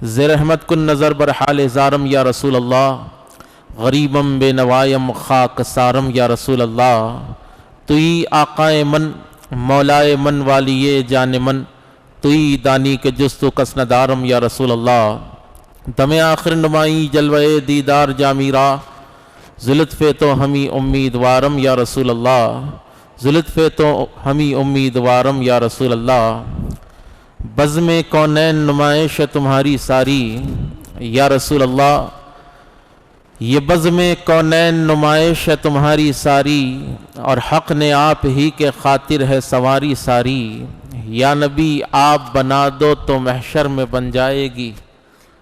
زیر رحمت کن نظر بر حال زارم یا رسول اللہ، غریبم بے نوائم خاک سارم یا رسول اللہ۔ توئی آقائے من مولائے من والیے جان من، توئی دانی کے جستو کس ندارم یا رسول اللہ۔ دم آخر نمائی جلوے دیدار جامیرا، زلطف تو ہمیں امیدوارم یا رسول اللہ، زلطف تو ہمیں امیدوارم یا رسول اللہ۔ بزم کونین نمائش ہے تمہاری ساری یا رسول اللہ، یہ بزم کونین نمائش ہے تمہاری ساری، اور حق نے آپ ہی کے خاطر ہے سواری ساری۔ یا نبی آپ بنا دو تو محشر میں بن جائے گی،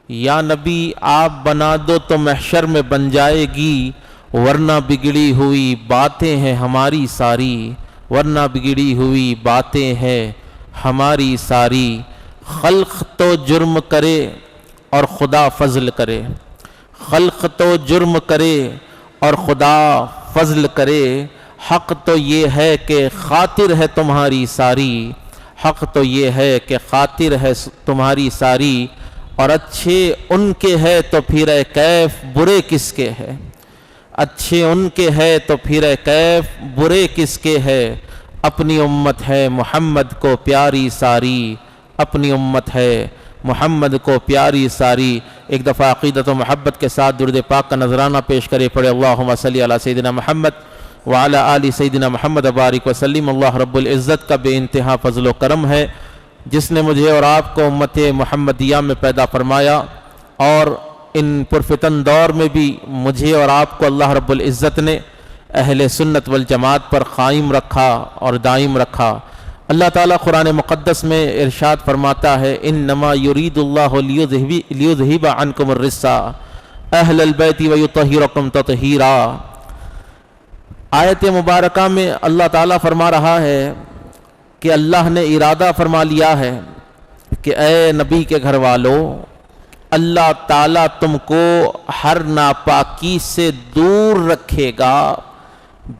یا نبی آپ بنا دو تو محشر میں بن جائے گی، ورنہ بگڑی ہوئی باتیں ہیں ہماری ساری، ورنہ بگڑی ہوئی باتیں ہیں ہماری ساری۔ خلق تو جرم کرے اور خدا فضل کرے، خلق تو جرم کرے اور خدا فضل کرے، حق تو یہ ہے کہ خاطر ہے تمہاری ساری، حق تو یہ ہے کہ خاطر ہے تمہاری ساری۔ اور اچھے ان کے ہے تو پھر کیف برے کس کے ہے، اچھے ان کے ہے تو پھر کیف برے کس کے ہے، اپنی امت ہے محمد کو پیاری ساری، اپنی امت ہے محمد کو پیاری ساری۔ ایک دفعہ عقیدت و محبت کے ساتھ درود پاک کا نذرانہ پیش کرے، پڑھے اللہم صلی علی سیدنا محمد وعلی آل سیدنا محمد بارک وسلم۔ اللہ رب العزت کا بے انتہا فضل و کرم ہے جس نے مجھے اور آپ کو امت محمدیہ میں پیدا فرمایا، اور ان پرفتن دور میں بھی مجھے اور آپ کو اللہ رب العزت نے اہل سنت والجماعت پر قائم رکھا اور دائم رکھا۔ اللہ تعالیٰ قرآن مقدس میں ارشاد فرماتا ہے، انما یرید اللہ لیذہب عنکم الرجس اہل البیت ویطہرکم تطہیرا۔ آیت مبارکہ میں اللہ تعالیٰ فرما رہا ہے کہ اللہ نے ارادہ فرما لیا ہے کہ اے نبی کے گھر والو، اللہ تعالیٰ تم کو ہر ناپاکی سے دور رکھے گا،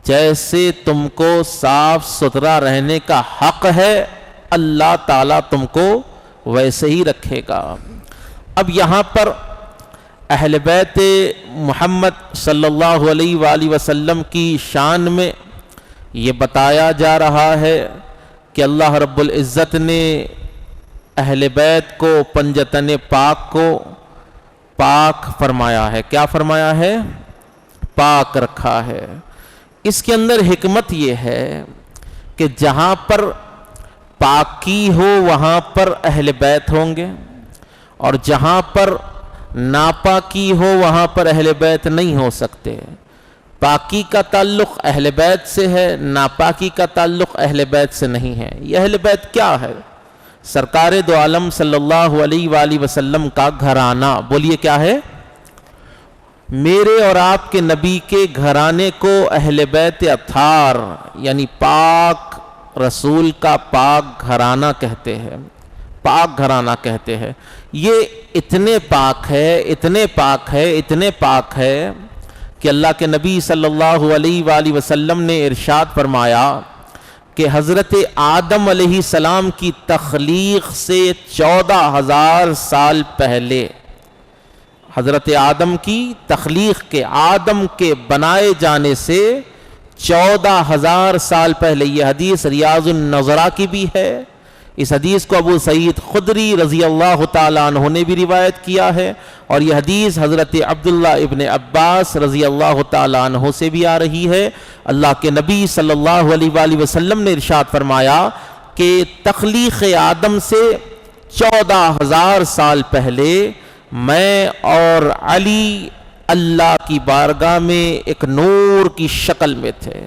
جیسے تم کو صاف ستھرا رہنے کا حق ہے اللہ تعالیٰ تم کو ویسے ہی رکھے گا۔ اب یہاں پر اہل بیت محمد صلی اللہ علیہ وآلہ وسلم کی شان میں یہ بتایا جا رہا ہے کہ اللہ رب العزت نے اہل بیت کو پنجتن پاک کو پاک فرمایا ہے۔ کیا فرمایا ہے؟ پاک رکھا ہے۔ اس کے اندر حکمت یہ ہے کہ جہاں پر پاکی ہو وہاں پر اہل بیت ہوں گے، اور جہاں پر ناپاکی ہو وہاں پر اہل بیت نہیں ہو سکتے۔ پاکی کا تعلق اہل بیت سے ہے، ناپاکی کا تعلق اہل بیت سے نہیں ہے۔ یہ اہل بیت کیا ہے؟ سرکار دو عالم صلی اللہ علیہ وآلہ وسلم کا گھرانہ۔ بولیے کیا ہے؟ میرے اور آپ کے نبی کے گھرانے کو اہل بیت اطہار یعنی پاک رسول کا پاک گھرانہ کہتے ہیں، پاک گھرانہ کہتے ہیں۔ یہ اتنے پاک ہے، اتنے پاک ہے، اتنے پاک ہے کہ اللہ کے نبی صلی اللہ علیہ وآلہ وسلم نے ارشاد فرمایا کہ حضرت آدم علیہ السلام کی تخلیق سے 14,000 سال پہلے، حضرت آدم کی تخلیق کے، آدم کے بنائے جانے سے 14,000 سال پہلے، یہ حدیث ریاض النظرہ کی بھی ہے۔ اس حدیث کو ابو سعید خدری رضی اللہ تعالیٰ عنہ نے بھی روایت کیا ہے، اور یہ حدیث حضرت عبداللہ ابن عباس رضی اللہ تعالیٰ عنہ سے بھی آ رہی ہے۔ اللہ کے نبی صلی اللہ علیہ وآلہ وسلم نے ارشاد فرمایا کہ تخلیق آدم سے 14,000 سال پہلے میں اور علی اللہ کی بارگاہ میں ایک نور کی شکل میں تھے،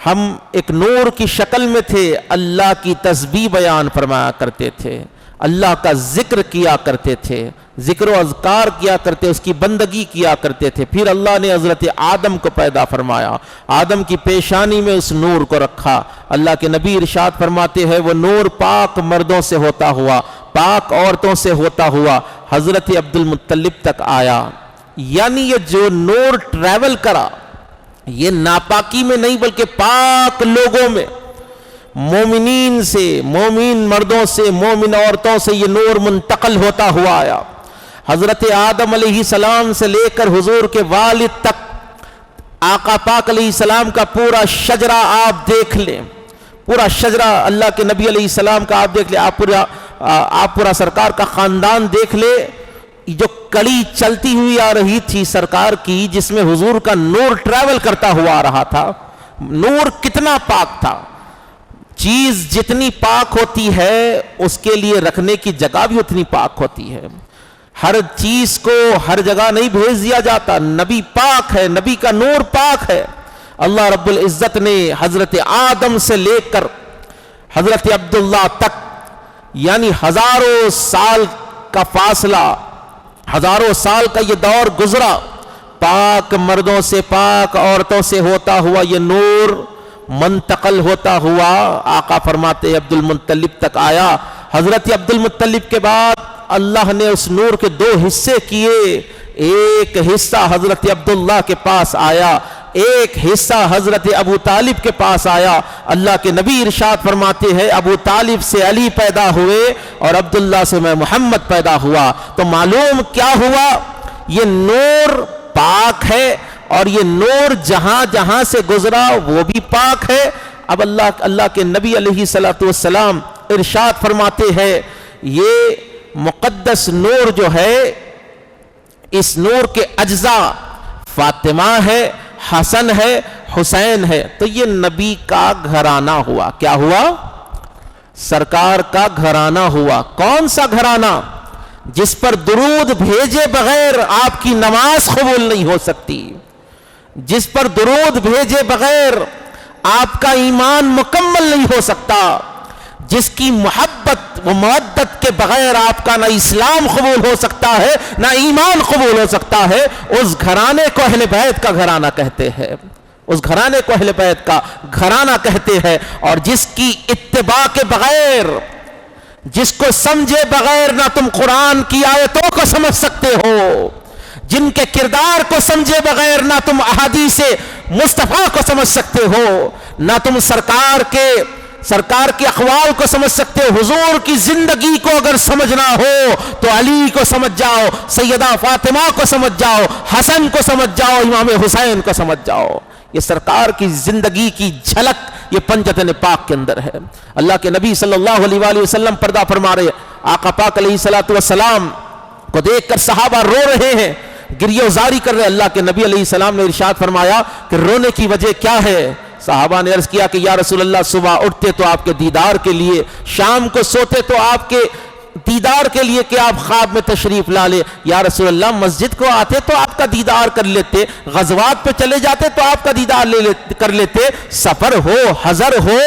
ہم ایک نور کی شکل میں تھے، اللہ کی تسبیح بیان فرمایا کرتے تھے، اللہ کا ذکر کیا کرتے تھے، ذکر و اذکار کیا کرتے، اس کی بندگی کیا کرتے تھے۔ پھر اللہ نے حضرت آدم کو پیدا فرمایا، آدم کی پیشانی میں اس نور کو رکھا۔ اللہ کے نبی ارشاد فرماتے ہیں وہ نور پاک مردوں سے ہوتا ہوا، پاک عورتوں سے ہوتا ہوا حضرت عبد المطلب تک آیا۔ یعنی یہ جو نور ٹریول کرا، یہ ناپاکی میں نہیں بلکہ پاک لوگوں میں، مومنین سے، مومن مردوں سے، مومن عورتوں سے یہ نور منتقل ہوتا ہوا آیا۔ حضرت آدم علیہ السلام سے لے کر حضور کے والد تک آقا پاک علیہ السلام کا پورا شجرہ آپ دیکھ لیں، پورا شجرہ اللہ کے نبی علیہ السلام کا آپ دیکھ لیں، آپ پورا سرکار کا خاندان دیکھ لیں۔ جو کڑی چلتی ہوئی آ رہی تھی سرکار کی، جس میں حضور کا نور ٹریول کرتا ہوا آ رہا تھا، نور کتنا پاک تھا۔ چیز جتنی پاک ہوتی ہے اس کے لیے رکھنے کی جگہ بھی اتنی پاک ہوتی ہے۔ ہر چیز کو ہر جگہ نہیں بھیج دیا جاتا، نبی پاک ہے، نبی کا نور پاک ہے۔ اللہ رب العزت نے حضرت آدم سے لے کر حضرت عبداللہ تک، یعنی ہزاروں سال کا فاصلہ، ہزاروں سال کا یہ دور گزرا، پاک مردوں سے پاک عورتوں سے ہوتا ہوا یہ نور منتقل ہوتا ہوا آقا فرماتے عبد المطلب تک آیا۔ حضرت عبد المطلب کے بعد اللہ نے اس نور کے دو حصے کیے، ایک حصہ حضرت عبداللہ کے پاس آیا، ایک حصہ حضرت ابو طالب کے پاس آیا۔ اللہ کے نبی ارشاد فرماتے ہیں ابو طالب سے علی پیدا ہوئے اور عبداللہ سے میں محمد پیدا ہوا۔ تو معلوم کیا ہوا، یہ نور پاک ہے اور یہ نور جہاں جہاں سے گزرا وہ بھی پاک ہے۔ اب اللہ کے نبی علیہ السلام ارشاد فرماتے ہیں یہ مقدس نور جو ہے، اس نور کے اجزاء فاطمہ ہے، حسن ہے، حسین ہے، تو یہ نبی کا گھرانہ ہوا۔ کیا ہوا؟ سرکار کا گھرانہ ہوا۔ کون سا گھرانہ؟ جس پر درود بھیجے بغیر آپ کی نماز قبول نہیں ہو سکتی، جس پر درود بھیجے بغیر آپ کا ایمان مکمل نہیں ہو سکتا، جس کی محبت و مودت کے بغیر آپ کا نہ اسلام قبول ہو سکتا ہے نہ ایمان قبول ہو سکتا ہے، اس گھرانے کو اہل بیت کا گھرانہ کہتے ہیں، اس گھرانے کو اہل بیت کا گھرانہ کہتے ہیں۔ اور جس کی اتباع کے بغیر، جس کو سمجھے بغیر نہ تم قرآن کی آیتوں کو سمجھ سکتے ہو، جن کے کردار کو سمجھے بغیر نہ تم احادیث مصطفیٰ کو سمجھ سکتے ہو، نہ تم سرکار کے اقوال کو سمجھ سکتے ہو۔ حضور کی زندگی کو اگر سمجھنا ہو تو علی کو سمجھ جاؤ، سیدہ فاطمہ کو سمجھ جاؤ، حسن کو سمجھ جاؤ، امام حسین کو سمجھ جاؤ۔ یہ سرکار کی زندگی کی جھلک یہ پنجتن پاک کے اندر ہے۔ اللہ کے نبی صلی اللہ علیہ وآلہ وسلم پردہ فرما رہے، آقا پاک علیہ السلام کو دیکھ کر صحابہ رو رہے ہیں، گریہ وزاری کر رہے۔ اللہ کے نبی علیہ السلام نے ارشاد فرمایا کہ رونے کی وجہ کیا ہے؟ صحابہ نے عرض کیا کہ یا رسول اللہ صبح اٹھتے تو آپ کے دیدار کے لیے، شام کو سوتے تو آپ کے دیدار کے لیے کہ آپ خواب میں تشریف لا لے۔ یا رسول اللہ مسجد کو آتے تو آپ کا دیدار کر لیتے، غزوات پہ چلے جاتے تو آپ کا دیدار کر لیتے، سفر ہو، حضر ہو،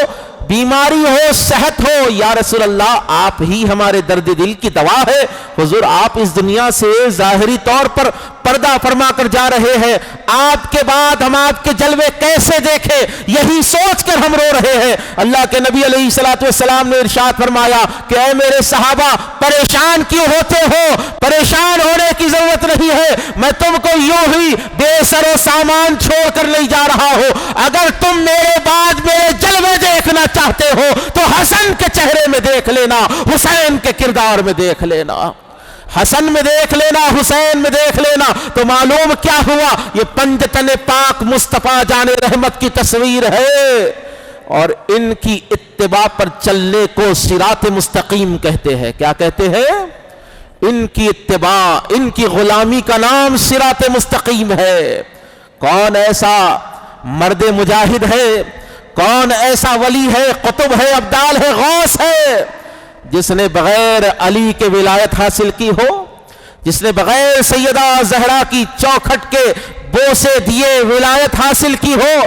بیماری ہو، صحت ہو، یا رسول اللہ آپ ہی ہمارے درد دل کی دوا ہے۔ حضور آپ اس دنیا سے ظاہری طور پر پردہ فرما کر جا رہے ہیں، آپ کے بعد ہم آپ کے جلوے کیسے دیکھیں، یہی سوچ کر ہم رو رہے ہیں۔ اللہ کے نبی علیہ السلام نے ارشاد فرمایا کہ اے میرے صحابہ پریشان کیوں ہوتے ہو؟ پریشان ہونے کی ضرورت نہیں ہے، میں تم کو یوں ہی بے سر و سامان چھوڑ کر نہیں جا رہا ہوں۔ اگر تم میرے بعد میرے جلوے دیکھنا چاہتے ہو تو حسن کے چہرے میں دیکھ لینا، حسین کے کردار میں دیکھ لینا، حسن میں دیکھ لینا، حسین میں دیکھ لینا۔ تو معلوم کیا ہوا، یہ پنجتن پاک مصطفیٰ جان رحمت کی تصویر ہے، اور ان کی اتباع پر چلنے کو صراط مستقیم کہتے ہیں۔ کیا کہتے ہیں؟ ان کی اتباع، ان کی غلامی کا نام صراط مستقیم ہے۔ کون ایسا مرد مجاہد ہے، کون ایسا ولی ہے، قطب ہے، ابدال ہے، غوث ہے، جس نے بغیر علی کے ولایت حاصل کی ہو، جس نے بغیر سیدہ زہرا کی چوکھٹ کے بوسے دیے ولایت حاصل کی ہو،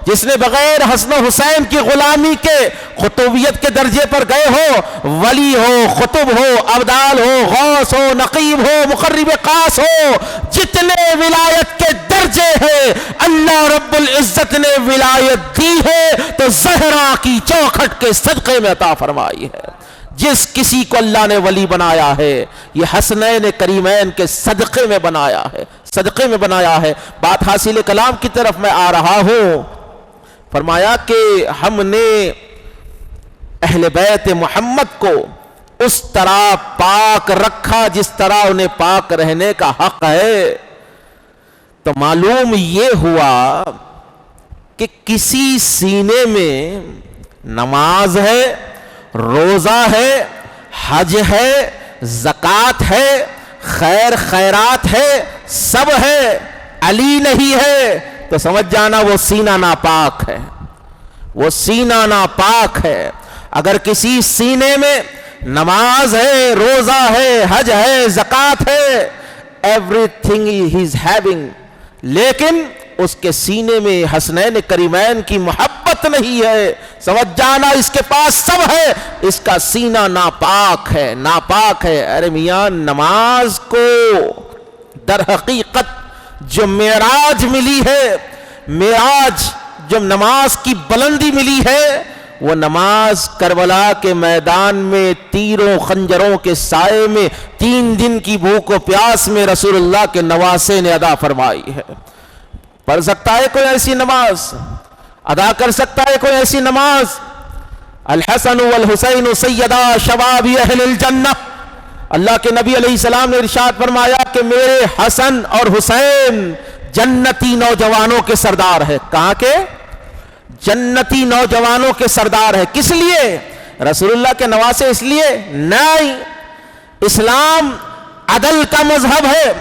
جس نے بغیر حسن و حسین کی غلامی کے قطبیت کے درجے پر گئے ہو، ولی ہو، قطب ہو، ابدال ہو، غوث ہو، نقیب ہو، مقرب قاص ہو، جتنے ولایت کے درجے ہیں اللہ رب العزت نے ولایت دی ہے تو زہرا کی چوکھٹ کے صدقے میں عطا فرمائی ہے۔ جس کسی کو اللہ نے ولی بنایا ہے یہ حسنین کریمین کے صدقے میں بنایا ہے، صدقے میں بنایا ہے۔ بات حاصل کلام کی طرف میں آ رہا ہوں۔ فرمایا کہ ہم نے اہل بیت محمد کو اس طرح پاک رکھا جس طرح انہیں پاک رہنے کا حق ہے. تو معلوم یہ ہوا کہ کسی سینے میں نماز ہے، روزہ ہے، حج ہے، زکوٰۃ ہے، خیر خیرات ہے، سب ہے، علی نہیں ہے تو سمجھ جانا وہ سینہ ناپاک ہے، وہ سینہ ناپاک ہے. اگر کسی سینے میں نماز ہے، روزہ ہے، حج ہے، زکوٰۃ ہے، every thing he is having, لیکن اس کے سینے میں حسنین کریمین کی محبت نہیں ہے، سمجھ جانا اس کے پاس سب ہے، اس کا سینہ ناپاک ہے، ناپاک ہے. ارے میاں، نماز کو در حقیقت جو معراج ملی ہے، معراج جو نماز کی بلندی ملی ہے، وہ نماز کربلا کے میدان میں تیروں خنجروں کے سائے میں 3 دن کی بھوک و پیاس میں رسول اللہ کے نواسے نے ادا فرمائی ہے. پڑھ سکتا ہے کوئی ایسی نماز؟ ادا کر سکتا ہے کوئی ایسی نماز؟ الحسن والحسین سیدا شباب اہل الجنہ. اللہ کے نبی علیہ السلام نے ارشاد فرمایا کہ میرے حسن اور حسین جنتی نوجوانوں کے سردار ہے. کہاں کے؟ جنتی نوجوانوں کے سردار ہے. کس لیے؟ رسول اللہ کے نواسے اس لیے نہیں. اسلام عدل کا مذہب ہے.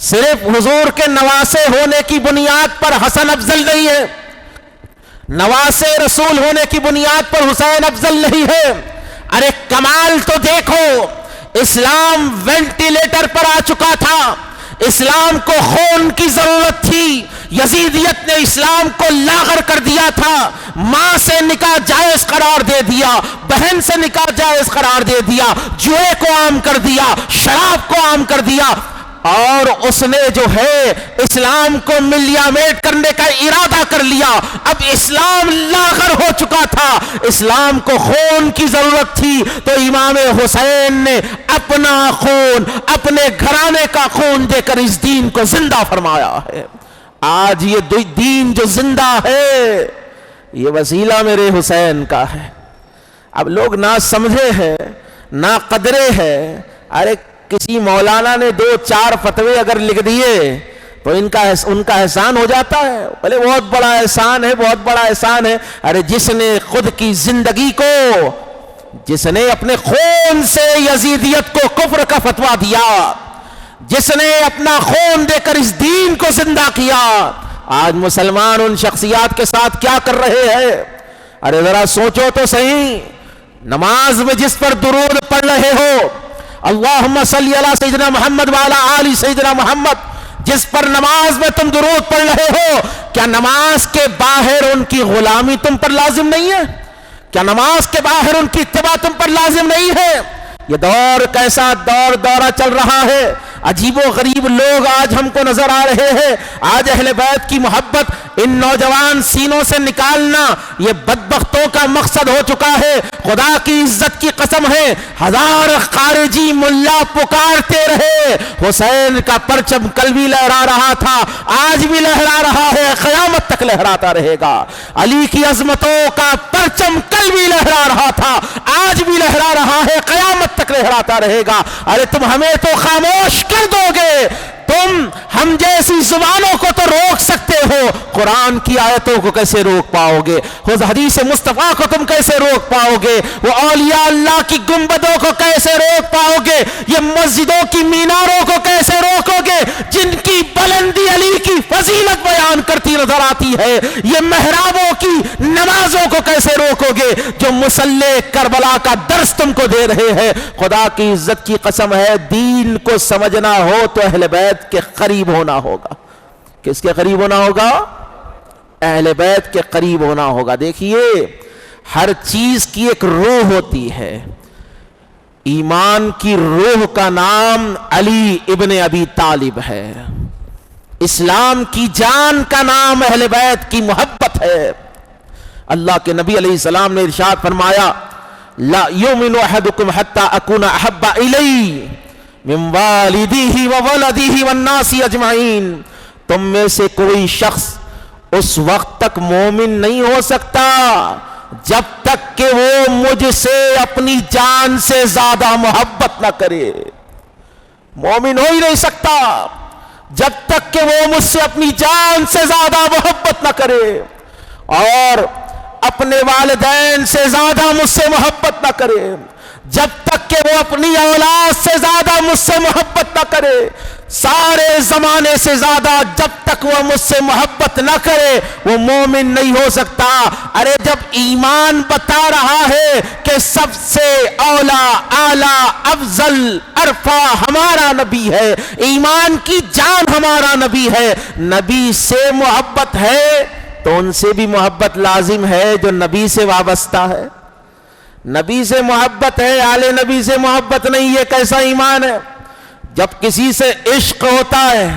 صرف حضور کے نواسے ہونے کی بنیاد پر حسن افضل نہیں ہے، نواسے رسول ہونے کی بنیاد پر حسین افضل نہیں ہے. ارے کمال تو دیکھو، اسلام وینٹیلیٹر پر آ چکا تھا، اسلام کو خون کی ضرورت تھی، یزیدیت نے اسلام کو لاغر کر دیا تھا، ماں سے نکاح جائز قرار دے دیا، بہن سے نکاح جائز قرار دے دیا، جوئے کو عام کر دیا، شراب کو عام کر دیا، اور اس نے جو ہے اسلام کو ملیامیٹ کرنے کا ارادہ کر لیا. اب اسلام لاغر ہو چکا تھا، اسلام کو خون کی ضرورت تھی، تو امام حسین نے اپنا خون، اپنے گھرانے کا خون دے کر اس دین کو زندہ فرمایا ہے. آج یہ دین جو زندہ ہے، یہ وسیلہ میرے حسین کا ہے. اب لوگ نہ سمجھے ہیں، نہ قدرے ہیں. ارے کسی مولانا نے 2-4 فتوے اگر لکھ دیے تو ان کا احسان ہو جاتا ہے. بھلے بہت بڑا احسان ہے، بہت بڑا احسان ہے. ارے جس نے خود کی زندگی کو، جس نے اپنے خون سے یزیدیت کو کفر کا فتویٰ دیا، جس نے اپنا خون دے کر اس دین کو زندہ کیا، آج مسلمان ان شخصیات کے ساتھ کیا کر رہے ہیں؟ ارے ذرا سوچو تو صحیح. نماز میں جس پر درود پڑھ رہے ہو، اللہم صلی علی سیدنا محمد وعلی آل سیدنا محمد، جس پر نماز میں تم درود پڑھ رہے ہو، کیا نماز کے باہر ان کی غلامی تم پر لازم نہیں ہے؟ کیا نماز کے باہر ان کی اتباع تم پر لازم نہیں ہے؟ یہ دور کیسا دورہ چل رہا ہے. عجیب و غریب لوگ آج ہم کو نظر آ رہے ہیں. آج اہل بیت کی محبت ان نوجوان سینوں سے نکالنا یہ بدبختوں کا مقصد ہو چکا ہے. خدا کی عزت کی قسم ہے، 1000 خارجی ملا پکارتے رہے، حسین کا پرچم کل بھی لہرا رہا تھا، آج بھی لہرا رہا ہے، قیامت تک لہراتا رہے گا. علی کی عظمتوں کا پرچم کل بھی لہرا رہا تھا، آج بھی لہرا رہا ہے، قیامت تک لہراتا رہے گا. ارے تم ہمیں تو خاموش کر دو گے، تم ہم جیسی زبانوں کو تو روک سکتے ہو، قرآن کی آیتوں کو کیسے روک پاؤ گے؟ حدیث مصطفیٰ کو تم کیسے روک پاؤ گے؟ وہ اولیاء اللہ کی گنبدوں کو کیسے روک پاؤ گے؟ یہ مسجدوں کی میناروں کو کیسے روکو گے جن کی بلندی علی کی فضیلت بیان کرتی نظر آتی ہے؟ یہ محرابوں کی نمازوں کو کیسے روکو گے جو مصلی کربلا کا درس تم کو دے رہے ہیں؟ خدا کی عزت کی قسم ہے، دین کو سمجھنا ہو تو اہل بیت کے قریب ہونا ہوگا. کس کے قریب ہونا ہوگا؟ اہل بیت کے قریب ہونا ہوگا. دیکھیے، ہر چیز کی ایک روح ہوتی ہے. ایمان کی روح کا نام علی ابن ابی طالب ہے. اسلام کی جان کا نام اہل بیت کی محبت ہے. اللہ کے نبی علیہ السلام نے ارشاد فرمایا، لا یؤمن احدکم حتی اکون احب الی من والدیہ وولدیہ والناس اجمعین. تم میں سے کوئی شخص اس وقت تک مومن نہیں ہو سکتا جب تک کہ وہ مجھ سے اپنی جان سے زیادہ محبت نہ کرے۔ مومن ہو ہی نہیں سکتا جب تک کہ وہ مجھ سے اپنی جان سے زیادہ محبت نہ کرے، اور اپنے والدین سے زیادہ مجھ سے محبت نہ کرے، جب تک کہ وہ اپنی اولاد سے زیادہ مجھ سے محبت نہ کرے، سارے زمانے سے زیادہ جب تک وہ مجھ سے محبت نہ کرے وہ مومن نہیں ہو سکتا۔ ارے جب ایمان بتا رہا ہے کہ سب سے اولا اعلیٰ افضل عرفہ ہمارا نبی ہے، ایمان کی جان ہمارا نبی ہے، نبی سے محبت ہے تو ان سے بھی محبت لازم ہے جو نبی سے وابستہ ہے۔ نبی سے محبت ہے، آل نبی سے محبت نہیں، یہ کیسا ایمان ہے؟ جب کسی سے عشق ہوتا ہے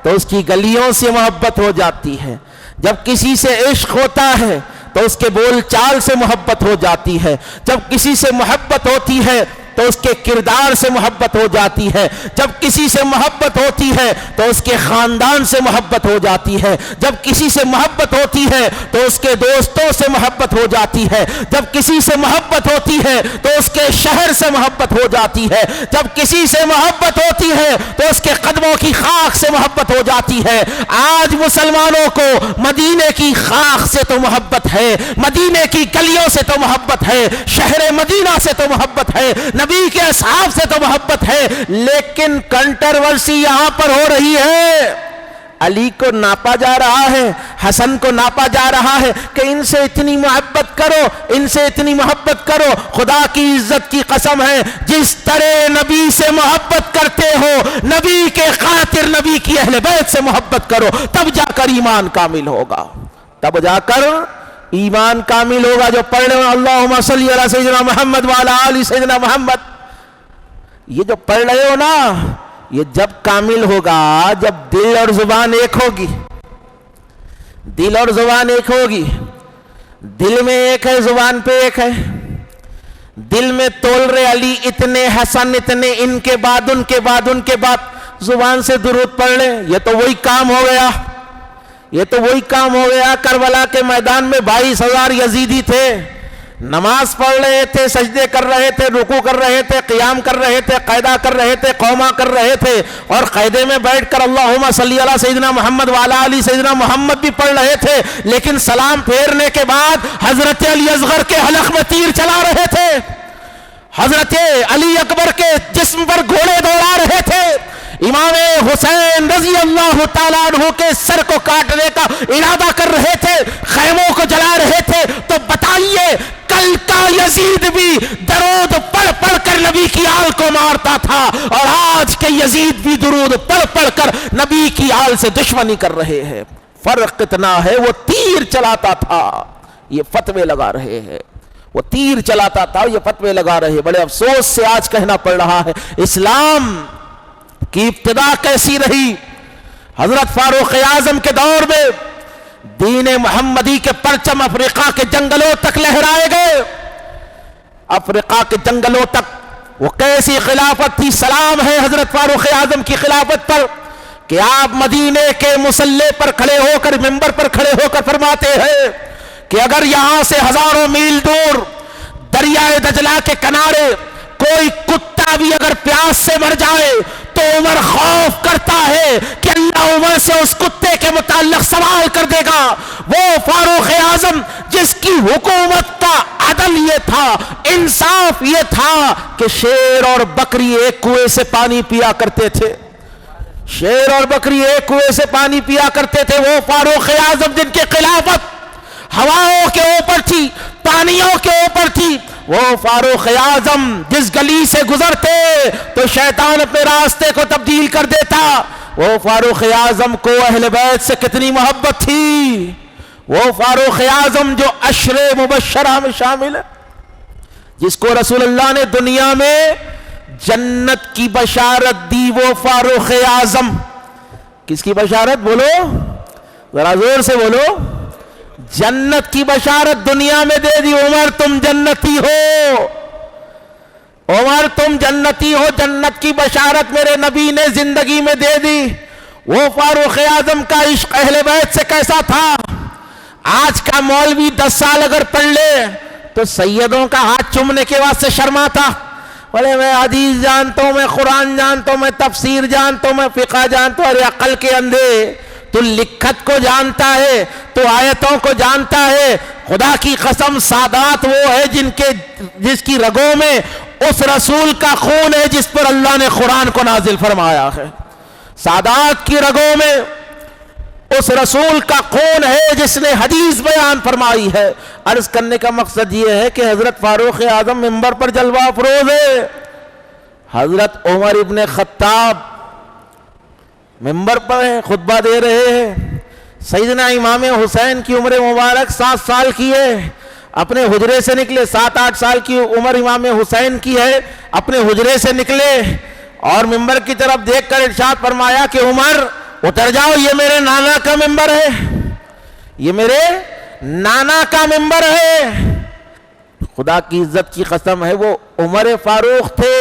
تو اس کی گلیوں سے محبت ہو جاتی ہے، جب کسی سے عشق ہوتا ہے تو اس کے بول چال سے محبت ہو جاتی ہے، جب کسی سے محبت ہوتی ہے تو اس کے کردار سے محبت ہو جاتی ہے، جب کسی سے محبت ہوتی ہے تو اس کے خاندان سے محبت ہو جاتی ہے، جب کسی سے محبت ہوتی ہے تو اس کے دوستوں سے محبت ہو جاتی ہے، جب کسی سے محبت ہوتی ہے تو اس کے شہر سے محبت ہو جاتی ہے، جب کسی سے محبت ہوتی ہے تو اس کے قدموں کی خاک سے محبت ہو جاتی ہے۔ آج مسلمانوں کو مدینے کی خاک سے تو محبت ہے، مدینے کی گلیوں سے تو محبت ہے، شہر مدینہ سے تو محبت ہے، نبی کے اصحاب سے تو محبت ہے، لیکن کنٹرورسی یہاں پر ہو رہی ہے۔ علی کو ناپا جا رہا ہے، حسن کو ناپا جا رہا ہے کہ ان سے اتنی محبت کرو، ان سے اتنی محبت کرو۔ خدا کی عزت کی قسم ہے، جس طرح نبی سے محبت کرتے ہو نبی کے خاطر نبی کی اہل بیت سے محبت کرو، تب جا کر ایمان کامل ہوگا، تب جا کر ایمان کامل ہوگا۔ جو پڑھ رہے ہیں اللہم صلی علی سیدنا محمد وعلی آل سیدنا محمد، یہ جو پڑھ رہے ہو نا، یہ جب کامل ہوگا جب دل اور زبان ایک ہوگی، دل اور زبان ایک ہوگی، دل میں ایک ہے زبان پہ ایک ہے، دل میں تول رہے علی اتنے، حسن اتنے، ان کے بعد ان کے بعد ان کے بعد زبان سے درود پڑھ لیں، یہ تو وہی کام ہو گیا، یہ تو وہی کام ہو گیا۔ کربلا کے میدان میں 22,000 یزیدی تھے، نماز پڑھ رہے تھے، سجدے کر رہے تھے، رکوع کر رہے تھے، قیام کر رہے تھے، قیدہ کر رہے تھے، قوما کر رہے تھے، اور قیدے میں بیٹھ کر اللہم صلی علی سیدنا محمد وعلی آل سیدنا محمد بھی پڑھ رہے تھے، لیکن سلام پھیرنے کے بعد حضرت علی اصغر کے حلق میں تیر چلا رہے تھے، حضرت علی اکبر کے جسم پر گھوڑے دوڑا رہے تھے، امام حسین رضی اللہ تعالیٰ عنہ کے سر کو کاٹنے کا ارادہ کر رہے تھے، خیموں کو جلا رہے تھے۔ تو بتائیے کل کا یزید بھی درود پڑھ پڑھ کر نبی کی آل کو مارتا تھا، اور آج کے یزید بھی درود پڑھ پڑھ کر نبی کی آل سے دشمنی کر رہے ہیں۔ فرق اتنا ہے، وہ تیر چلاتا تھا، یہ فتوے لگا رہے ہیں، وہ تیر چلاتا تھا، یہ فتوے لگا رہے ہیں۔ بڑے افسوس سے آج کہنا پڑ رہا ہے، اسلام کی ابتدا کیسی رہی؟ حضرت فاروق اعظم کے دور میں دین محمدی کے پرچم افریقہ کے جنگلوں تک لہرائے گئے، افریقہ کے جنگلوں تک۔ وہ کیسی خلافت تھی؟ سلام ہے حضرت فاروق اعظم کی خلافت پر کہ آپ مدینے کے مصلی پر کھڑے ہو کر، منبر پر کھڑے ہو کر فرماتے ہیں کہ اگر یہاں سے ہزاروں میل دور دریائے دجلہ کے کنارے کوئی کتا بھی اگر پیاس سے مر جائے تو عمر خوف کرتا ہے کہ اللہ عمر سے اس کتے کے متعلق سوال کر دے گا۔ وہ فاروق اعظم جس کی حکومت کا عدل یہ تھا، انصاف یہ تھا کہ شیر اور بکری ایک کنویں سے پانی پیا کرتے تھے، شیر اور بکری ایک کنویں سے پانی پیا کرتے تھے۔ وہ فاروق اعظم جن کی خلافت ہواؤں کے اوپر تھی، پانیوں کے اوپر تھی، وہ فاروق اعظم جس گلی سے گزرتے تو شیطان اپنے راستے کو تبدیل کر دیتا۔ وہ فاروق اعظم کو اہل بیت سے کتنی محبت تھی، وہ فاروق اعظم جو عشر مبشرہ میں شامل ہے، جس کو رسول اللہ نے دنیا میں جنت کی بشارت دی، وہ فاروق اعظم کس کی بشارت؟ بولو ذرا زور سے بولو، جنت کی بشارت دنیا میں دے دی۔ عمر تم جنتی ہو، عمر تم جنتی ہو، جنت کی بشارت میرے نبی نے زندگی میں دے دی۔ وہ فاروق اعظم کا عشق اہل بیت سے کیسا تھا؟ آج کا مولوی 10 سال اگر پڑھ لے تو سیدوں کا ہاتھ چومنے کے واسطے شرماتا؟ بولے میں حدیث جانتا ہوں، میں قرآن جانتا ہوں، میں تفسیر جانتا ہوں، میں فقہ جانتا ہوں۔ ارے عقل کے اندھے، تو لکھت کو جانتا ہے، تو آیتوں کو جانتا ہے۔ خدا کی قسم سادات وہ ہے جس کی رگوں میں اس رسول کا خون ہے جس پر اللہ نے قرآن کو نازل فرمایا ہے۔ سادات کی رگوں میں اس رسول کا خون ہے جس نے حدیث بیان فرمائی ہے۔ عرض کرنے کا مقصد یہ ہے کہ حضرت فاروق اعظم منبر پر جلوہ افروز ہے، حضرت عمر ابن خطاب منبر پر خطبہ دے رہے ہیں، سیدنا امام حسین کی عمر مبارک 7 سال کی ہے، اپنے حجرے سے نکلے، 7-8 سال کی عمر امام حسین کی ہے، اپنے حجرے سے نکلے اور منبر کی طرف دیکھ کر ارشاد فرمایا کہ عمر اتر جاؤ، یہ میرے نانا کا منبر ہے، یہ میرے نانا کا منبر ہے۔ خدا کی عزت کی قسم ہے، وہ عمر فاروق تھے،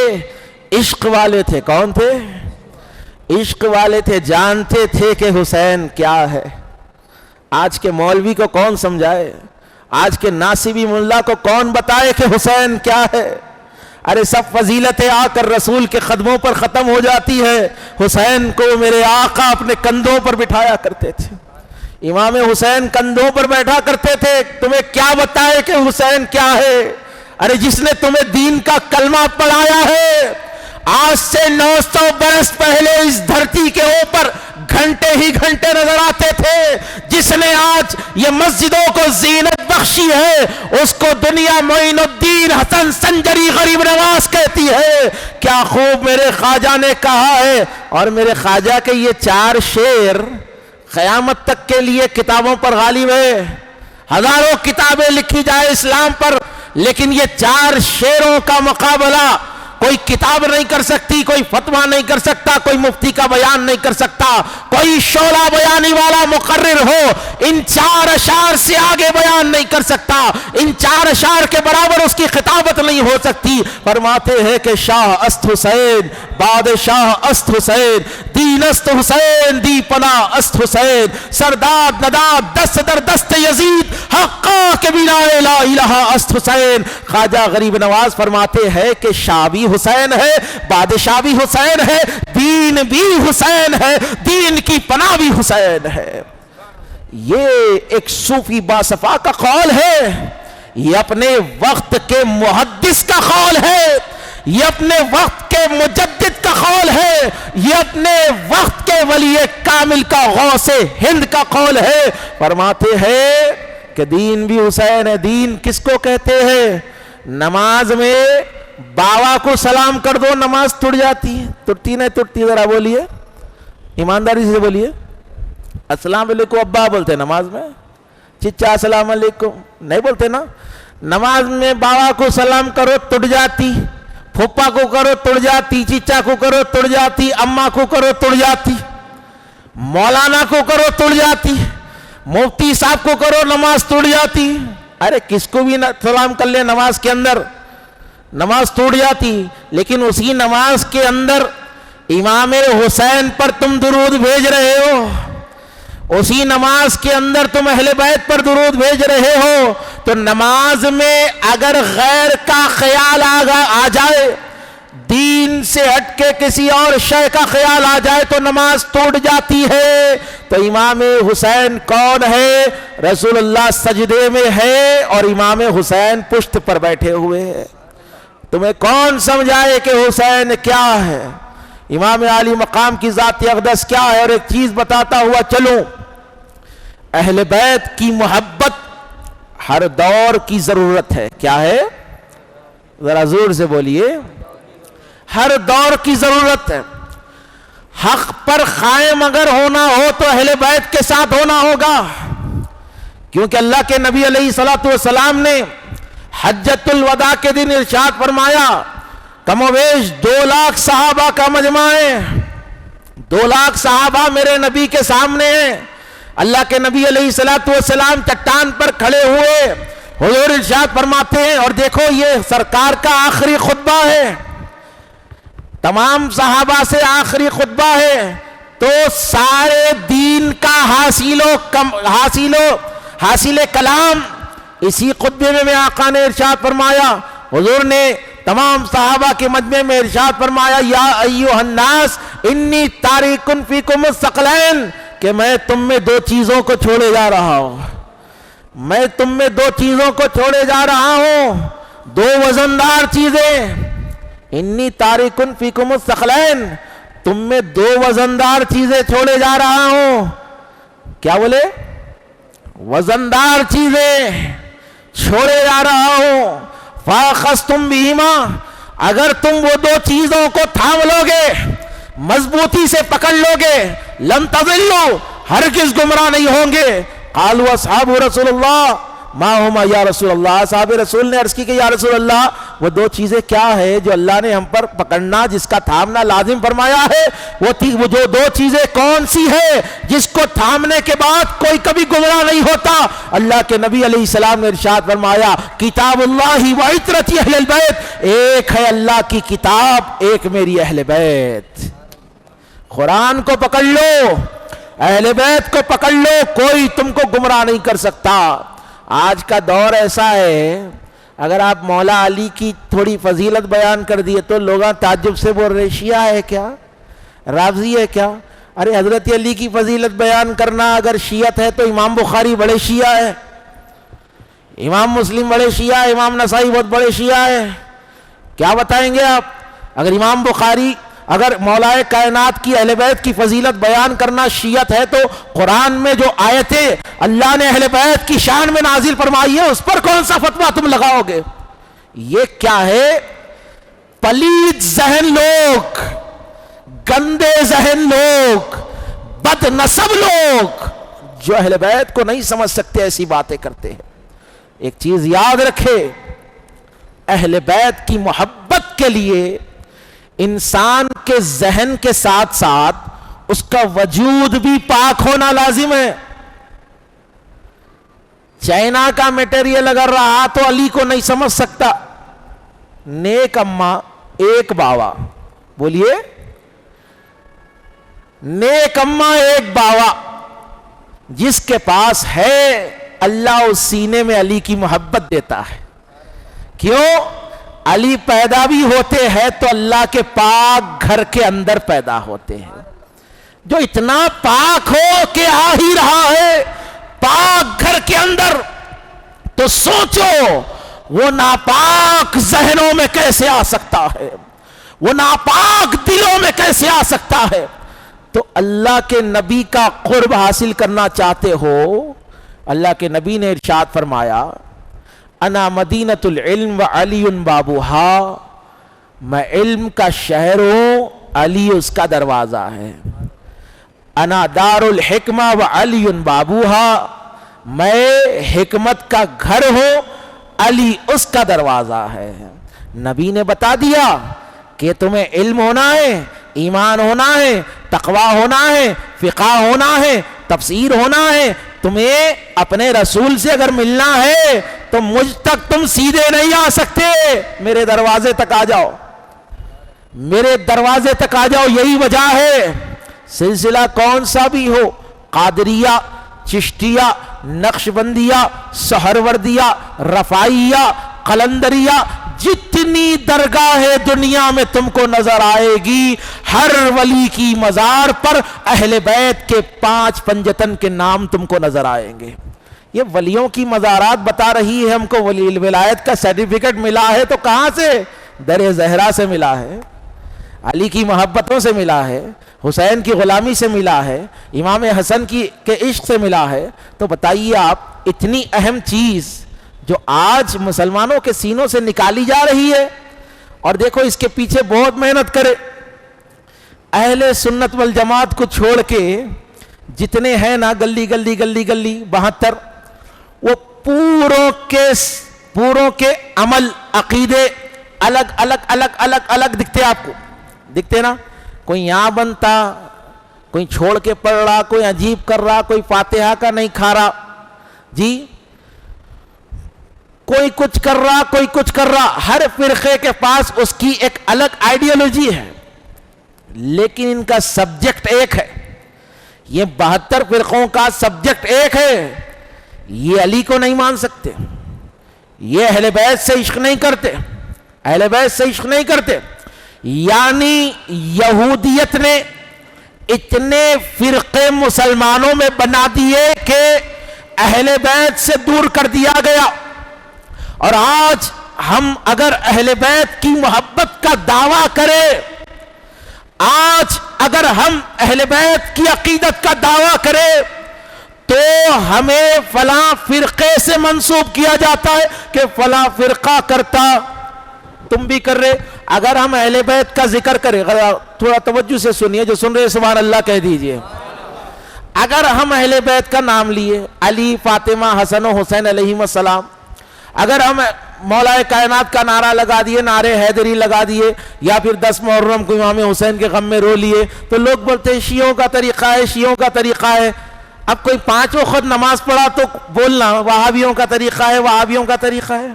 عشق والے تھے۔ کون تھے؟ عشق والے تھے، جانتے تھے کہ حسین کیا ہے۔ آج کے مولوی کو کون سمجھائے، آج کے ناصبی ملا کو کون بتائے کہ حسین کیا ہے؟ ارے سب فضیلتیں آ کر رسول کے قدموں پر ختم ہو جاتی ہے۔ حسین کو میرے آقا اپنے کندھوں پر بٹھایا کرتے تھے، امام حسین کندھوں پر بیٹھا کرتے تھے۔ تمہیں کیا بتائے کہ حسین کیا ہے؟ ارے جس نے تمہیں دین کا کلمہ پڑھایا ہے، آج سے 900 برس پہلے اس دھرتی کے اوپر گھنٹے ہی گھنٹے نظر آتے تھے، جس نے آج یہ مسجدوں کو زینت بخشی ہے، اس کو دنیا معین الدین حسن سنجری غریب نواز کہتی ہے۔ کیا خوب میرے خواجہ نے کہا ہے، اور میرے خواجہ کے یہ 4 شعر قیامت تک کے لیے کتابوں پر غالب ہے۔ ہزاروں کتابیں لکھی جائے اسلام پر، لیکن یہ 4 شعروں کا مقابلہ کوئی کتاب نہیں کر سکتی، کوئی فتویٰ نہیں کر سکتا، کوئی مفتی کا بیان نہیں کر سکتا، کوئی شعلہ بیانی والا مقرر ہو ان 4 اشعار سے آگے بیان نہیں کر سکتا، ان 4 اشعار کے برابر اس کی خطابت نہیں ہو سکتی۔ فرماتے ہیں کہ شاہ است حسین، بادشاہ است حسین، دین است حسین، دی پناہ است حسین، سرداد نداد دست در دست یزید، حقا کے بنا لا الہ است حسین۔ خواجہ غریب نواز فرماتے ہیں کہ شاہ بھی حسین ہے، بادشاہ بھی حسین ہے، دین بھی حسین ہے، دین کی پناہ بھی حسین ہے۔ یہ ایک صوفی باصفا کا قول ہے، یہ اپنے وقت کے محدث کا قول ہے، یہ اپنے وقت کے مجدد کا قول ہے، یہ اپنے وقت کے ولی کامل کا غوث ہند کا قول ہے۔ فرماتے ہیں کہ دین بھی حسین ہے۔ دین کس کو کہتے ہیں؟ نماز میں باوا کو سلام کر دو، نماز ٹوٹ جاتی ہے؟ ٹوٹتی نہیں ٹوٹتی؟ ذرا بولیے، ایمانداری سے بولیے۔ السلام علیکم ابا بولتے نماز میں، چچا السلام علیکم نہیں بولتے نا۔ نماز میں باوا کو سلام کرو ٹوٹ جاتی، پھوپا کو کرو ٹوٹ جاتی، چچا کو کرو ٹوٹ جاتی، اماں کو کرو ٹوٹ جاتی، مولانا کو کرو ٹوٹ جاتی، مفتی صاحب کو کرو نماز ٹوٹ جاتی۔ ارے کس کو بھی سلام کر لے نماز کے اندر، نماز ٹوٹ جاتی۔ لیکن اسی نماز کے اندر امام حسین پر تم درود بھیج رہے ہو، اسی نماز کے اندر تم اہل بیت پر درود بھیج رہے ہو، تو نماز میں اگر غیر کا خیال آ جائے، دین سے ہٹ کے کسی اور شے کا خیال آ جائے تو نماز ٹوٹ جاتی ہے۔ تو امام حسین کون ہے؟ رسول اللہ سجدے میں ہے اور امام حسین پشت پر بیٹھے ہوئے ہیں۔ تمہیں کون سمجھائے کہ حسین کیا ہے، امام عالی مقام کی ذات اقدس کیا ہے؟ اور ایک چیز بتاتا ہوا چلوں، اہل بیت کی محبت ہر دور کی ضرورت ہے۔ کیا ہے؟ ذرا زور سے بولیے۔ ہر دور کی ضرورت ہے۔ حق پر قائم اگر ہونا ہو تو اہل بیت کے ساتھ ہونا ہوگا، کیونکہ اللہ کے نبی علیہ الصلوۃ والسلام نے حجۃ الوداع کے دن ارشاد فرمایا، کم و بیش 2 لاکھ صحابہ کا مجمع ہے، 2 لاکھ صحابہ میرے نبی کے سامنے ہیں۔ اللہ کے نبی علیہ الصلوۃ والسلام چٹان پر کھڑے ہوئے، حضور ارشاد فرماتے ہیں، اور دیکھو یہ سرکار کا آخری خطبہ ہے، تمام صحابہ سے آخری خطبہ ہے، تو سارے دین کا حاصل کلام اسی خطبے میں آقا نے ارشاد فرمایا، حضور نے تمام صحابہ کے مجمع میں ارشاد فرمایا، یا ایھا الناس انی تارک فیکم الثقلین، کہ میں تم میں دو چیزوں کو چھوڑے جا رہا ہوں، میں تم میں دو چیزوں کو چھوڑے جا رہا ہوں، دو وزندار چیزیں، انی تارک فیکم الثقلین، تم میں دو وزندار چیزیں چھوڑے جا رہا ہوں۔ کیا بولے؟ وزندار چیزیں چھوڑے جا رہا ہوں، فاخذتم بہما، اگر تم وہ دو چیزوں کو تھام لو گے، مضبوطی سے پکڑ لو گے، لن تضلوا، ہرگز گمراہ نہیں ہوں گے۔ قالوا اصحاب رسول اللہ ما ہما یا رسول اللہ، صحاب رسول نے عرض کی کہ یا رسول اللہ وہ دو چیزیں کیا ہے جو اللہ نے ہم پر پکڑنا، جس کا تھامنا لازم فرمایا ہے، وہ جو دو چیزیں کون سی ہے جس کو تھامنے کے بعد کوئی کبھی گمراہ نہیں ہوتا؟ اللہ کے نبی علیہ السلام نے ارشاد فرمایا، کتاب اللہ و عترتی اہل البیت، ایک ہے اللہ کی کتاب، ایک میری اہل بیت۔ قرآن کو پکڑ لو، اہل بیت کو پکڑ لو، کوئی تم کو گمراہ نہیں کر سکتا۔ آج کا دور ایسا ہے، اگر آپ مولا علی کی تھوڑی فضیلت بیان کر دیے تو لوگ تعجب سے بول رہے شیعہ ہے کیا، رافضی ہے کیا؟ ارے حضرت علی کی فضیلت بیان کرنا اگر شیعت ہے تو امام بخاری بڑے شیعہ ہے، امام مسلم بڑے شیعہ ہے، امام نسائی بہت بڑے شیعہ ہے۔ کیا بتائیں گے آپ؟ اگر امام بخاری، اگر مولا کائنات کی اہل بیت کی فضیلت بیان کرنا شیعت ہے تو قرآن میں جو آیتیں اللہ نے اہل بیت کی شان میں نازل فرمائی ہے اس پر کون سا فتویٰ تم لگاؤ گے؟ یہ کیا ہے؟ پلید ذہن لوگ، گندے ذہن لوگ، بد نسب لوگ جو اہل بیت کو نہیں سمجھ سکتے ایسی باتیں کرتے ہیں۔ ایک چیز یاد رکھے، اہل بیت کی محبت کے لیے انسان کے ذہن کے ساتھ ساتھ اس کا وجود بھی پاک ہونا لازم ہے۔ چائنا کا میٹیریل اگر رہا تو علی کو نہیں سمجھ سکتا۔ نیک اماں ایک باوا، بولیے، نیک اماں ایک باوا، جس کے پاس ہے اللہ اس سینے میں علی کی محبت دیتا ہے۔ کیوں؟ علی پیدا بھی ہوتے ہیں تو اللہ کے پاک گھر کے اندر پیدا ہوتے ہیں، جو اتنا پاک ہو کہ آ ہی رہا ہے پاک گھر کے اندر، تو سوچو وہ ناپاک ذہنوں میں کیسے آ سکتا ہے، وہ ناپاک دلوں میں کیسے آ سکتا ہے۔ تو اللہ کے نبی کا قرب حاصل کرنا چاہتے ہو، اللہ کے نبی نے ارشاد فرمایا، انا مدینۃ العلم و علی بابوہا، میں علم کا شہر ہوں، علی اس کا دروازہ ہے۔ انا دار الحکمہ و علی بابوہا، میں حکمت کا گھر ہوں، علی اس کا دروازہ ہے۔ نبی نے بتا دیا کہ تمہیں علم ہونا ہے، ایمان ہونا ہے، تقوی ہونا ہے، فقہ ہونا ہے، تفسیر ہونا ہے، تمہیں اپنے رسول سے اگر ملنا ہے تو مجھ تک تم سیدھے نہیں آ سکتے، میرے دروازے تک آ جاؤ، میرے دروازے تک آ جاؤ۔ یہی وجہ ہے سلسلہ کون سا بھی ہو، قادریہ، چشتیہ، نقشبندیہ، سہروردیہ، رفاعیہ، قلندریہ، جتنی درگاہ دنیا میں تم کو نظر آئے گی، ہر ولی کی مزار پر اہل بیت کے 5 پنجتن کے نام تم کو نظر آئیں گے۔ یہ ولیوں کی مزارات بتا رہی ہے ہم کو، ولی ولایت کا سرٹیفکیٹ ملا ہے تو کہاں سے؟ در زہرا سے ملا ہے، علی کی محبتوں سے ملا ہے، حسین کی غلامی سے ملا ہے، امام حسن کے عشق سے ملا ہے۔ تو بتائیے آپ، اتنی اہم چیز جو آج مسلمانوں کے سینوں سے نکالی جا رہی ہے، اور دیکھو اس کے پیچھے بہت محنت کرے اہل سنت والجماعت کو چھوڑ کے جتنے ہیں نا، گلی گلی گلی گلی 72، وہ پوروں کے عمل، عقیدے الگ الگ الگ الگ الگ دکھتے آپ کو، دکھتے نا؟ کوئی یہاں بنتا، کوئی چھوڑ کے پڑھ رہا، کوئی عجیب کر رہا، کوئی فاتحہ کا نہیں کھا رہا، جی کوئی کچھ کر رہا، کوئی کچھ کر رہا۔ ہر فرقے کے پاس اس کی ایک الگ آئیڈیالوجی ہے، لیکن ان کا سبجیکٹ ایک ہے۔ یہ 72 فرقوں کا سبجیکٹ ایک ہے، یہ علی کو نہیں مان سکتے، یہ اہل بیت سے عشق نہیں کرتے، اہل بیت سے عشق نہیں کرتے. یعنی یہودیت نے اتنے فرقے مسلمانوں میں بنا دیے کہ اہل بیت سے دور کر دیا گیا. اور آج ہم اگر اہل بیت کی محبت کا دعویٰ کریں، آج اگر ہم اہل بیت کی عقیدت کا دعویٰ کریں تو ہمیں فلاں فرقے سے منسوب کیا جاتا ہے کہ فلاں فرقہ کرتا، تم بھی کر رہے. اگر ہم اہل بیت کا ذکر کریں، تھوڑا توجہ سے سنیے، جو سن رہے سبحان اللہ کہہ دیجئے. اگر ہم اہل بیت کا نام لیے، علی، فاطمہ، حسن و حسین علیہم السلام، اگر ہم مولا کائنات کا نعرہ لگا دیے، نعرے حیدری لگا دیے، یا پھر 10 محرم کو امام حسین کے غم میں رو لیے، تو لوگ بولتے ہیں شیعوں کا طریقہ ہے، شیعوں کا طریقہ ہے. اب کوئی 5 وقت نماز پڑھا تو بولنا وہابیوں کا طریقہ ہے، وہابیوں کا طریقہ ہے.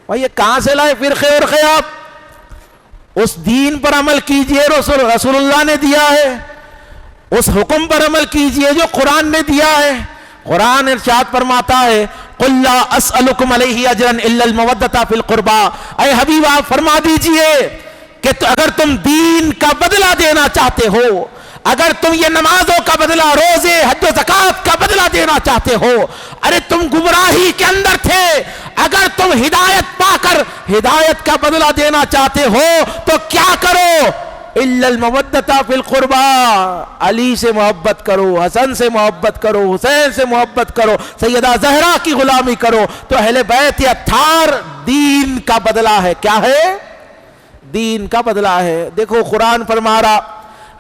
بھائی یہ کہاں سے لائے فرقے اور خیاب؟ اس دین پر عمل کیجئے رسول اللہ نے دیا ہے، اس حکم پر عمل کیجئے جو قرآن نے دیا ہے. قرآن ارشاد فرماتا ہے قُلْ لَا أَسْأَلُكُمْ عَلَيْهِ أَجْرًا إِلَّا الْمَوَدَّةَ فِي الْقُرْبَى. اے حبیب آپ فرما دیجئے کہ اگر تم دین کا بدلہ دینا چاہتے ہو، اگر تم یہ نمازوں کا بدلہ، روزے، حج و زکوٰۃ کا بدلہ دینا چاہتے ہو، ارے تم گمراہی کے اندر تھے، اگر تم ہدایت پا کر ہدایت کا بدلہ دینا چاہتے ہو تو کیا کرو؟ اِلَّا الْمَوَدَّةَ فِي الْقُرْبَى. علی سے محبت کرو، حسن سے محبت کرو، حسین سے محبت کرو، سیدہ زہرا کی غلامی کرو. تو اہل بیت اطہار دین کا بدلہ ہے. کیا ہے؟ دین کا بدلہ ہے. دیکھو قرآن فرما رہا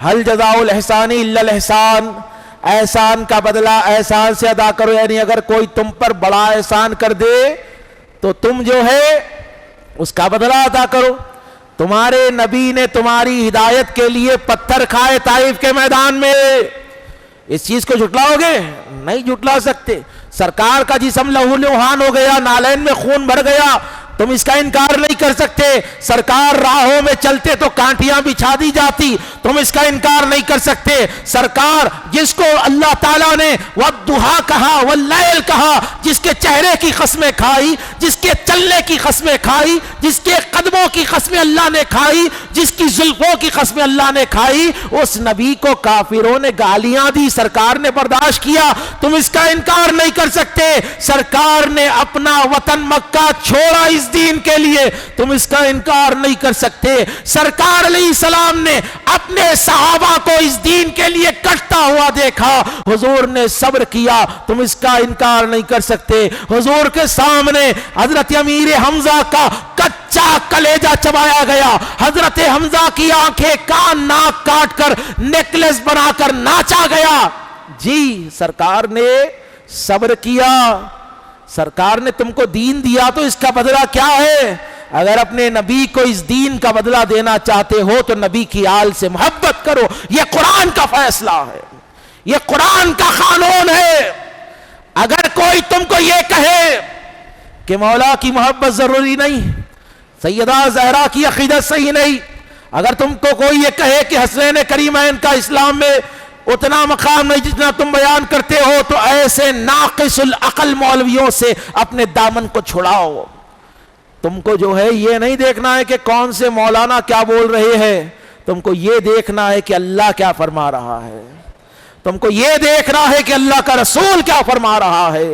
حل جزاء الاحسان الا الاحسان، احسان کا بدلہ احسان سے ادا کرو. یعنی اگر کوئی تم پر بڑا احسان کر دے تو تم جو ہے اس کا بدلہ ادا کرو. تمہارے نبی نے تمہاری ہدایت کے لیے پتھر کھائے طائف کے میدان میں، اس چیز کو جھٹلاؤ گے؟ نہیں جھٹلا سکتے. سرکار کا جسم لہو لہان ہو گیا، نالین میں خون بھر گیا، تم اس کا انکار نہیں کر سکتے. سرکار راہوں میں چلتے تو کانٹیاں بچھا دی جاتی، تم اس کا انکار نہیں کر سکتے. سرکار جس کو اللہ تعالیٰ نے والضحیٰ کہا، واللیل کہا، جس کے چہرے کی قسمیں کھائی، جس کے چلنے کی قسمیں کھائی، جس کے قدموں کی قسمیں اللہ نے کھائی، جس کی زلفوں کی قسمیں اللہ نے کھائی، اس نبی کو کافروں نے گالیاں دی، سرکار نے برداشت کیا. تم اس کا انکار نہیں کر سکتے. سرکار نے اپنا وطن مکہ چھوڑا اس دین کے لیے، تم اس کا انکار نہیں کر سکتے. سرکار علیہ السلام نے اپنے صحابہ کو اس دین کے لیے کٹتا ہوا دیکھا، حضور نے صبر کیا، تم اس کا انکار نہیں کر سکتے. حضور کے سامنے حضرت امیر حمزہ کا کچا کلیجہ چبایا گیا، حضرت حمزہ کی آنکھیں کان ناک کاٹ کر نیکلس بنا کر ناچا گیا. جی سرکار نے صبر کیا. سرکار نے تم کو دین دیا تو اس کا بدلہ کیا ہے؟ اگر اپنے نبی کو اس دین کا بدلہ دینا چاہتے ہو تو نبی کی آل سے محبت کرو. یہ قرآن کا فیصلہ ہے، یہ قرآن کا قانون ہے. اگر کوئی تم کو یہ کہے کہ مولا کی محبت ضروری نہیں، سیدہ زہرا کی عقیدت صحیح نہیں، اگر تم کو کوئی یہ کہے کہ حسنین کریمین کا اسلام میں اتنا مقام نہیں جتنا تم بیان کرتے ہو، تو ایسے ناقص العقل مولویوں سے اپنے دامن کو چھڑاؤ. تم کو جو ہے یہ نہیں دیکھنا ہے کہ کون سے مولانا کیا بول رہے ہیں، تم کو یہ دیکھنا ہے کہ اللہ کیا فرما رہا ہے. تم کو یہ دیکھنا ہے کہ اللہ کا رسول کیا فرما رہا ہے.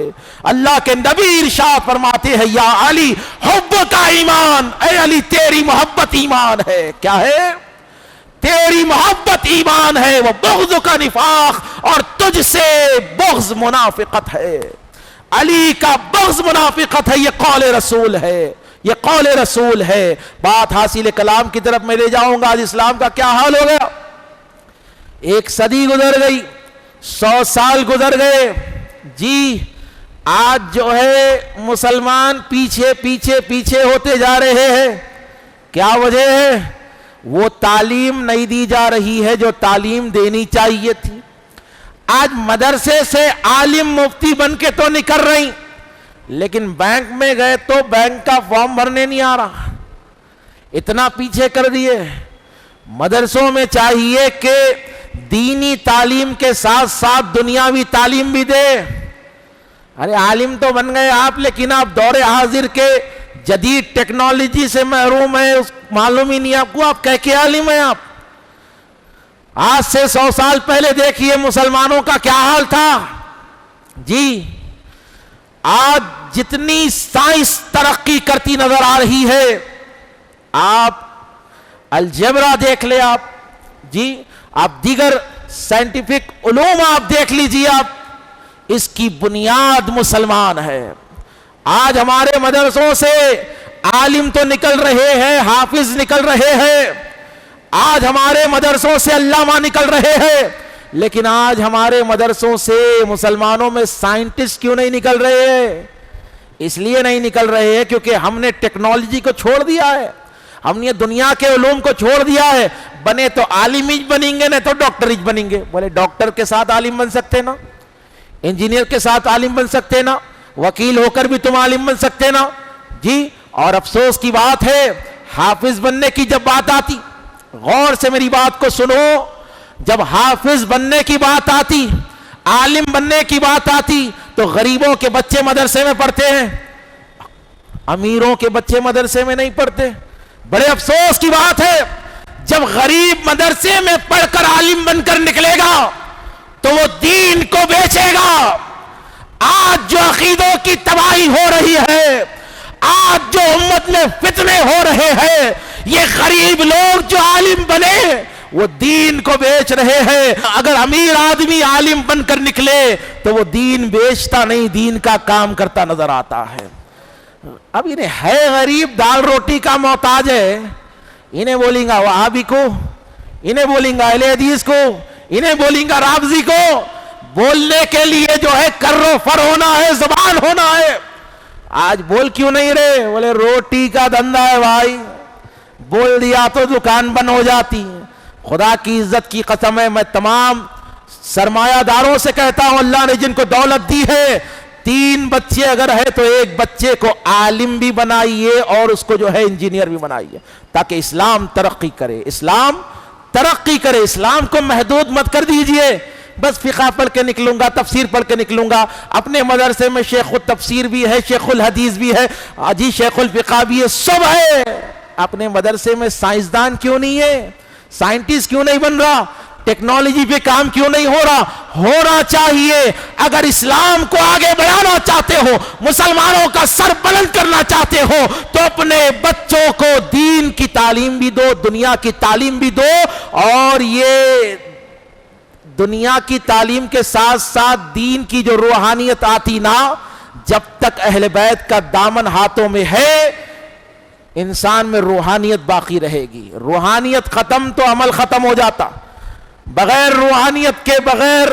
اللہ کے نبی ارشاد فرماتے ہیں یا علی حب کا ایمان، اے علی تیری محبت ایمان ہے. کیا ہے؟ تیری محبت ایمان ہے، وہ بغض کا نفاق، اور تجھ سے بغض منافقت ہے. علی کا بغض منافقت ہے. یہ قول رسول ہے، یہ قول رسول ہے. بات حاصل کلام کی طرف میں لے جاؤں گا. آج اسلام کا کیا حال ہو گیا؟ 1 صدی گزر گئی، 100 سال گزر گئے. جی آج جو ہے مسلمان پیچھے پیچھے پیچھے ہوتے جا رہے ہیں. کیا وجہ ہے؟ وہ تعلیم نہیں دی جا رہی ہے جو تعلیم دینی چاہیے تھی. آج مدرسے سے عالم مفتی بن کے تو نکل رہی، لیکن بینک میں گئے تو بینک کا فارم بھرنے نہیں آ رہا. اتنا پیچھے کر دیے. مدرسوں میں چاہیے کہ دینی تعلیم کے ساتھ ساتھ دنیاوی تعلیم بھی دے. ارے عالم تو بن گئے آپ، لیکن آپ دور حاضر کے جدید ٹیکنالوجی سے محروم ہیں، معلوم ہی نہیں آپ کو، آپ کہہ کے عالم ہیں آپ۔ آج سے 100 سال پہلے دیکھیے مسلمانوں کا کیا حال تھا جی۔ آج جتنی سائنس ترقی کرتی نظر آ رہی ہے، آپ الجبرا دیکھ لیں آپ جی، آپ دیگر سائنٹیفک علوم آپ دیکھ لیجیے، آپ اس کی بنیاد مسلمان ہے۔ آج ہمارے مدرسوں سے عالم تو نکل رہے ہیں، حافظ نکل رہے ہیں، آج ہمارے مدرسوں سے علامہ نکل رہے ہیں، لیکن آج ہمارے مدرسوں سے مسلمانوں میں سائنٹسٹ کیوں نہیں نکل رہے ہیں؟ اس لیے نہیں نکل رہے ہیں کیونکہ ہم نے ٹیکنالوجی کو چھوڑ دیا ہے، ہم نے دنیا کے علوم کو چھوڑ دیا ہے۔ بنے تو عالم ہی بنیں گے، نہیں تو ڈاکٹر ہی بنیں گے۔ بولے ڈاکٹر کے ساتھ عالم بن سکتے نا، انجینئر کے ساتھ عالم بن سکتے نا، وکیل ہو کر بھی تم عالم بن سکتے نا جی۔ اور افسوس کی بات ہے، حافظ بننے کی جب بات آتی، غور سے میری بات کو سنو، جب حافظ بننے کی بات آتی، عالم بننے کی بات آتی، تو غریبوں کے بچے مدرسے میں پڑھتے ہیں، امیروں کے بچے مدرسے میں نہیں پڑھتے۔ بڑے افسوس کی بات ہے، جب غریب مدرسے میں پڑھ کر عالم بن کر نکلے گا تو وہ دین کو بیچے گا۔ آج جو عقیدوں کی تباہی ہو رہی ہے، آج جو امت میں فتنے ہو رہے ہیں، یہ غریب لوگ جو عالم بنے وہ دین کو بیچ رہے ہیں۔ اگر امیر آدمی عالم بن کر نکلے تو وہ دین بیچتا نہیں، دین کا کام کرتا نظر آتا ہے۔ اب انہیں ہے غریب، دال روٹی کا محتاج ہے، انہیں بولیں گا وہابی کو، انہیں بولیں گا اہل حدیث کو، انہیں بولیں گا رافضی کو۔ بولنے کے لیے جو ہے کر و فر ہونا ہے، زبان ہونا ہے۔ آج بول کیوں نہیں رہے؟ بولے روٹی کا دھندا ہے بھائی، بول دیا تو دکان بند ہو جاتی۔ خدا کی عزت کی قسم ہے، میں تمام سرمایہ داروں سے کہتا ہوں، اللہ نے جن کو دولت دی ہے، 3 بچے اگر ہے تو ایک بچے کو عالم بھی بنائیے اور اس کو جو ہے انجینئر بھی بنائیے، تاکہ اسلام ترقی کرے، اسلام ترقی کرے۔ اسلام کو محدود مت کر دیجئے، بس فقہ پڑھ کے نکلوں گا، تفسیر پڑھ کے نکلوں گا۔ اپنے مدرسے میں شیخ التفسیر بھی ہے، شیخ الحدیث بھی ہے، جی شیخ الفقہ بھی ہے، سب ہے۔ اپنے مدرسے میں سائنسدان کیوں نہیں ہے؟ سائنٹسٹ کیوں نہیں بن رہا؟ ٹیکنالوجی پہ کام کیوں نہیں ہو رہا؟ ہونا چاہیے۔ اگر اسلام کو آگے بڑھانا چاہتے ہو، مسلمانوں کا سر بلند کرنا چاہتے ہو، تو اپنے بچوں کو دین کی تعلیم بھی دو، دنیا کی تعلیم بھی دو، اور یہ دنیا کی تعلیم کے ساتھ ساتھ دین کی جو روحانیت آتی نا، جب تک اہل بیت کا دامن ہاتھوں میں ہے، انسان میں روحانیت باقی رہے گی۔ روحانیت ختم تو عمل ختم ہو جاتا۔ بغیر روحانیت کے، بغیر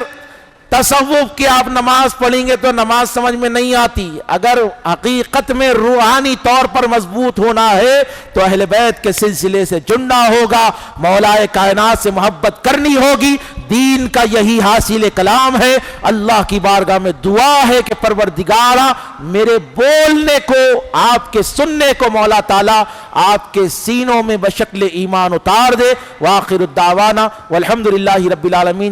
تصوف کے آپ نماز پڑھیں گے تو نماز سمجھ میں نہیں آتی۔ اگر حقیقت میں روحانی طور پر مضبوط ہونا ہے تو اہل بیت کے سلسلے سے جڑنا ہوگا، مولا کائنات سے محبت کرنی ہوگی۔ دین کا یہی حاصل کلام ہے۔ اللہ کی بارگاہ میں دعا ہے کہ پروردگارا، میرے بولنے کو، آپ کے سننے کو مولا تعالیٰ آپ کے سینوں میں بشکل ایمان اتار دے۔ وآخر الدعوانا والحمدللہ رب العالمین۔